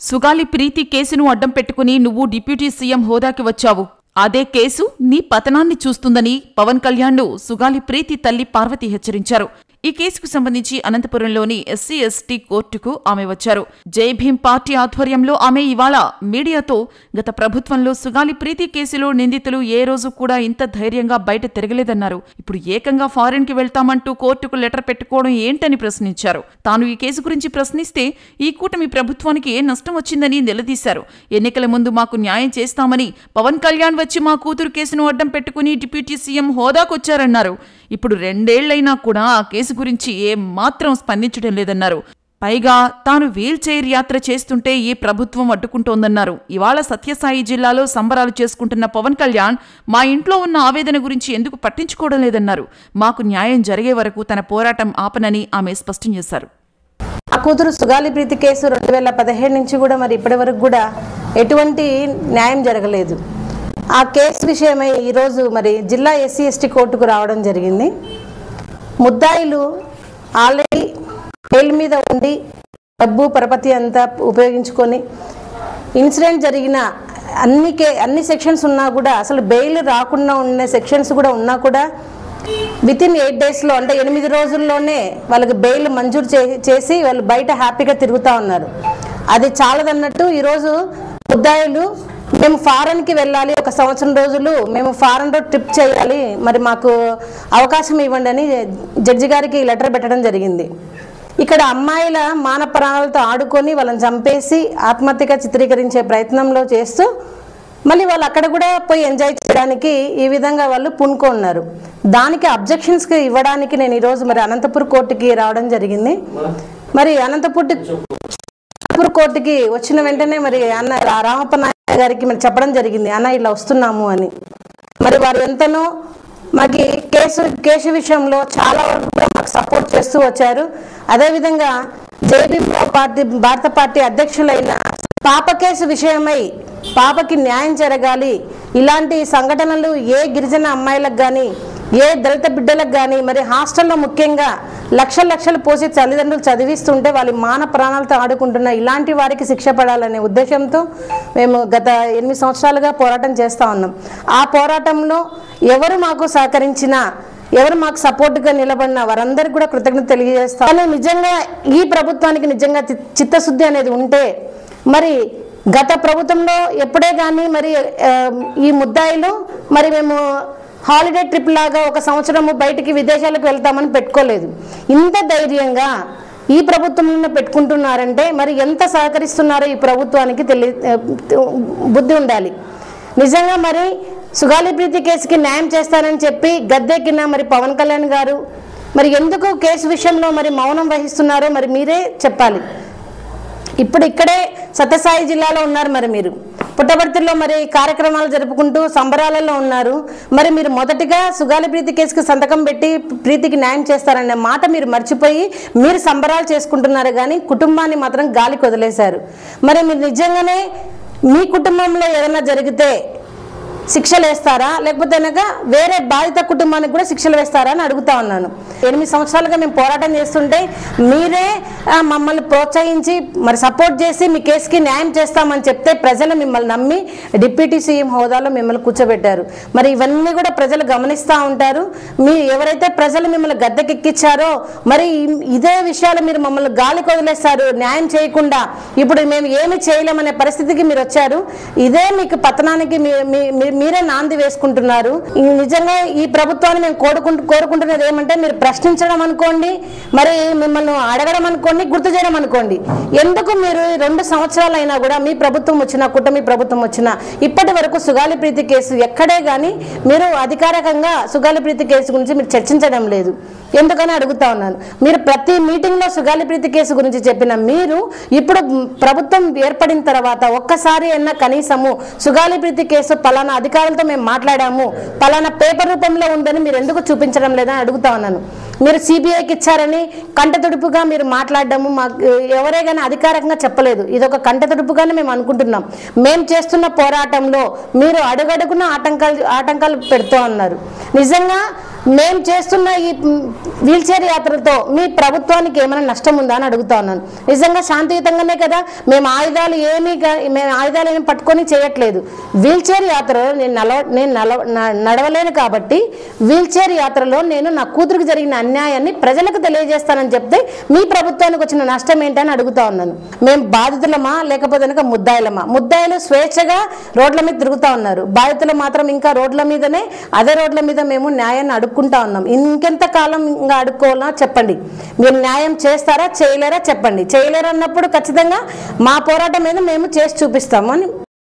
సుగాలి ప్రీతి కేసును అడ్డం పెట్టుకుని నువ్వు డిప్యూటీ సీఎం హోదాకి వచ్చావు. అదే కేసు నీ పతనాన్ని చూస్తుందని పవన్ కళ్యాణ్ను సుగాలి ప్రీతి తల్లి పార్వతి హెచ్చరించారు. ఈ కేసుకు సంబంధించి అనంతపురంలోని ఎస్సీ ఎస్టీ కోర్టుకు ఆమె వచ్చారు. జై భీం పార్టీ ఆధ్వర్యంలో ఆమె ఇవాళ మీడియాతో గత ప్రభుత్వంలో సుగాలి ప్రీతి కేసులో నిందితులు ఏ రోజు కూడా ఇంత ధైర్యంగా బయట తిరగలేదన్నారు. ఇప్పుడు ఏకంగా ఫారెన్ కి వెళ్తామంటూ కోర్టుకు లెటర్ పెట్టుకోవడం ఏంటని ప్రశ్నించారు. తాను ఈ కేసు గురించి ప్రశ్నిస్తే ఈ కూటమి ప్రభుత్వానికి ఏ నష్టం వచ్చిందని నిలదీశారు. ఎన్నికల ముందు మాకు న్యాయం చేస్తామని పవన్ కళ్యాణ్ వచ్చి మా కూతురు కేసును అడ్డం పెట్టుకుని డిప్యూటీ సీఎం హోదాకొచ్చారన్నారు. ఇప్పుడు 2 ఏళ్లైనా కూడా ఆ కేసు గురించి ఏమాత్రం స్పందించడం లేదన్నారు. పైగా తాను వీల్ చైర్ యాత్ర చేస్తుంటే ఈ ప్రభుత్వం అడ్డుకుంటోందన్నారు. ఇవాళ సత్యసాయి జిల్లాలో సంబరాలు చేసుకుంటున్న పవన్ కళ్యాణ్ మా ఇంట్లో ఉన్న ఆవేదన గురించి ఎందుకు పట్టించుకోవడం లేదన్నారు. మాకు న్యాయం జరిగే వరకు తన పోరాటం ఆపనని ఆమె స్పష్టం చేశారు. ఆ కూతురు సుగాలి ప్రీతి కేసు 2017 నుంచి కూడా మరి ఇప్పటి వరకు కూడా ఎటువంటి న్యాయం జరగలేదు. ఆ కేసు విషయమై ఈరోజు మరి జిల్లా ఎస్సీ ఎస్టీ కోర్టుకు రావడం జరిగింది. ముద్దాయిలు ఆల్రెడీ బెయిల్ మీద ఉండి డబ్బు పరపతి అంతా ఉపయోగించుకొని ఇన్సిడెంట్ జరిగిన అన్ని సెక్షన్స్ ఉన్నా కూడా అసలు బెయిల్ రాకుండా ఉన్న సెక్షన్స్ కూడా ఉన్నా కూడా వితిన్ 8 డేస్లో అంటే 8 రోజుల్లోనే వాళ్ళకి బెయిల్ మంజూరు చేసి వాళ్ళు బయట హ్యాపీగా తిరుగుతూ ఉన్నారు. అది చాలదన్నట్టు ఈరోజు ముద్దాయిలు మేము ఫారెన్కి వెళ్ళాలి, 1 సంవత్సరం రోజులు మేము ఫారెన్లో ట్రిప్ చేయాలి, మరి మాకు అవకాశం ఇవ్వండి అని జడ్జి గారికి లెటర్ పెట్టడం జరిగింది. ఇక్కడ అమ్మాయిల మాన ప్రాణాలతో ఆడుకొని వాళ్ళని చంపేసి ఆత్మహత్యగా చిత్రీకరించే ప్రయత్నంలో చేస్తూ మళ్ళీ వాళ్ళు అక్కడ కూడా పోయి ఎంజాయ్ చేయడానికి ఈ విధంగా వాళ్ళు పూనుకున్నారు. దానికి అబ్జెక్షన్స్కి ఇవ్వడానికి నేను ఈరోజు మరి అనంతపూర్ కోర్టుకి రావడం జరిగింది. మరి అనంతపూర్ కోర్టుకి వచ్చిన వెంటనే మరి అన్న రామప్ప నాయక్ గారికి మరి చెప్పడం జరిగింది, అన్న ఇలా వస్తున్నాము అని. మరి వారు ఎంతనో మాకు కేసు విషయంలో చాలా వరకు కూడా మాకు సపోర్ట్ చేస్తూ వచ్చారు. అదేవిధంగా జేపీ భారత పార్టీ అధ్యక్షులైన పాప కేసు విషయమై పాపకి న్యాయం జరగాలి, ఇలాంటి సంఘటనలు ఏ గిరిజన అమ్మాయిలకు కానీ ఏ దళిత బిడ్డలకు కానీ మరి హాస్టల్లో ముఖ్యంగా లక్షలు పోసి తల్లిదండ్రులు చదివిస్తుంటే వాళ్ళ మాన ప్రాణాలతో ఆడుకుంటున్న ఇలాంటి వారికి శిక్ష పడాలనే ఉద్దేశంతో మేము గత 8 సంవత్సరాలుగా పోరాటం చేస్తూ ఉన్నాం. ఆ పోరాటంలో ఎవరు మాకు సహకరించినా ఎవరు మాకు సపోర్ట్గా నిలబడిన వారందరికీ కూడా కృతజ్ఞత తెలియజేస్తాం. కానీ నిజంగా ఈ ప్రభుత్వానికి నిజంగా చిత్తశుద్ధి అనేది ఉంటే మరి గత ప్రభుత్వంలో ఎప్పుడే కానీ మరి ఈ ముద్దాయిలు మరి మేము హాలిడే ట్రిప్ లాగా 1 సంవత్సరము బయటికి విదేశాలకు వెళ్తామని పెట్టుకోలేదు. ఇంత ధైర్యంగా ఈ ప్రభుత్వంలో పెట్టుకుంటున్నారంటే మరి ఎంత సహకరిస్తున్నారో ఈ ప్రభుత్వానికి బుద్ధి ఉండాలి. నిజంగా మరి సుగాలి ప్రీతి కేసుకి న్యాయం చేస్తానని చెప్పి గద్దెక్కిన మరి పవన్ కళ్యాణ్ గారు మరి ఎందుకు కేసు విషయంలో మరి మౌనం వహిస్తున్నారో మరి మీరే చెప్పాలి. ఇప్పుడు ఇక్కడే సత్యసాయి జిల్లాలో ఉన్నారు, మరి మీరు పుట్టపర్తిలో మరి కార్యక్రమాలు జరుపుకుంటూ సంబరాలలో ఉన్నారు. మరి మీరు మొదటిగా సుగాలి ప్రీతి కేసుకు సంతకం పెట్టి ప్రీతికి న్యాయం చేస్తారనే మాట మీరు మర్చిపోయి మీరు సంబరాలు చేసుకుంటున్నారు, కానీ కుటుంబాన్ని మాత్రం గాలికి వదిలేశారు. మరి మీరు నిజంగానే మీ కుటుంబంలో ఏదైనా జరిగితే శిక్షలు వేస్తారా, లేకపోతే కనుక వేరే బాధిత కుటుంబానికి కూడా శిక్షలు వేస్తారా అని అడుగుతా ఉన్నాను. 8 సంవత్సరాలుగా మేము పోరాటం చేస్తుంటే మీరే మమ్మల్ని ప్రోత్సహించి మరి సపోర్ట్ చేసి మీ కేసుకి న్యాయం చేస్తామని చెప్తే ప్రజలు మిమ్మల్ని నమ్మి డిప్యూటీ సీఎం హోదాలో మిమ్మల్ని కూర్చోబెట్టారు. మరి ఇవన్నీ కూడా ప్రజలు గమనిస్తూ ఉంటారు. ఎవరైతే ప్రజలు మిమ్మల్ని గద్దెకెక్కించారో మరి ఇదే విషయాలు మీరు మమ్మల్ని గాలికి వదిలేస్తారు న్యాయం చేయకుండా. ఇప్పుడు మేము ఏమి చేయలేమనే పరిస్థితికి మీరు వచ్చారు. ఇదే మీకు పతనానికి మీరే నాంది వేసుకుంటున్నారు. నిజంగా ఈ ప్రభుత్వాన్ని మేము కోరుకుంటున్నది ఏమంటే మీరు ప్రశ్నించడం అనుకోండి, మరి మిమ్మల్ని అడగడం అనుకోండి, గుర్తు చేయడం అనుకోండి. ఎందుకు మీరు 2 సంవత్సరాలు అయినా కూడా మీ ప్రభుత్వం వచ్చినా కూటమి ప్రభుత్వం వచ్చినా ఇప్పటి వరకు సుగాలి ప్రీతి కేసు ఎక్కడే కానీ మీరు అధికారికంగా సుగాలి ప్రీతి కేసు గురించి మీరు చర్చించడం లేదు. ఎందుకని అడుగుతా ఉన్నాను. మీరు ప్రతి మీటింగ్లో సుగాలి ప్రీతి కేసు గురించి చెప్పిన మీరు ఇప్పుడు ప్రభుత్వం ఏర్పడిన తర్వాత ఒక్కసారి అయినా కనీసము సుగాలి ప్రీతి కేసు పలానా అధికారులతో మేము మాట్లాడాము, పలానా పేపర్ రూపంలో ఉందని మీరు ఎందుకు చూపించడం లేదని అడుగుతా ఉన్నాను. మీరు సిబిఐకి ఇచ్చారని కంటతుడుపుగా మీరు మాట్లాడడము ఎవరే కానీ అధికారికంగా చెప్పలేదు. ఇది ఒక కంటతుడుపుగానే మేము అనుకుంటున్నాం. మేము చేస్తున్న పోరాటంలో మీరు అడుగడుగున ఆటంకాలు పెడుతూ ఉన్నారు. నిజంగా మేము చేస్తున్న ఈ వీల్చైర్ యాత్రతో మీ ప్రభుత్వానికి ఏమైనా నష్టం ఉందా అని అడుగుతా ఉన్నాను. నిజంగా శాంతియుతంగానే కదా, మేము ఆయుధాలు ఏమి పట్టుకొని చేయట్లేదు. వీల్చైర్ యాత్రలో నేను నడవలేను కాబట్టి వీల్చైర్ యాత్రలో నేను నా కూతురికి జరిగిన అన్యాయాన్ని ప్రజలకు తెలియజేస్తానని చెప్తే మీ ప్రభుత్వానికి వచ్చిన నష్టం ఏంటని అడుగుతా ఉన్నాను. మేము బాధితులమా లేకపోతే కనుక ముద్దాయిలమా? ముద్దాయిలు స్వేచ్ఛగా రోడ్ల మీద తిరుగుతూ ఉన్నారు, బాధితులు మాత్రం ఇంకా రోడ్ల మీదనే అదే రోడ్ల మీద మేము న్యాయాన్ని అడుక్కుంటా ఉన్నాం. ఇంకెంత కాలం ఇంకా అడుక్కోవాలా చెప్పండి. మీరు న్యాయం చేస్తారా చేయలేరా చెప్పండి. చేయలేరన్నప్పుడు ఖచ్చితంగా మా పోరాటం మీద మేము చేసి చూపిస్తాము అని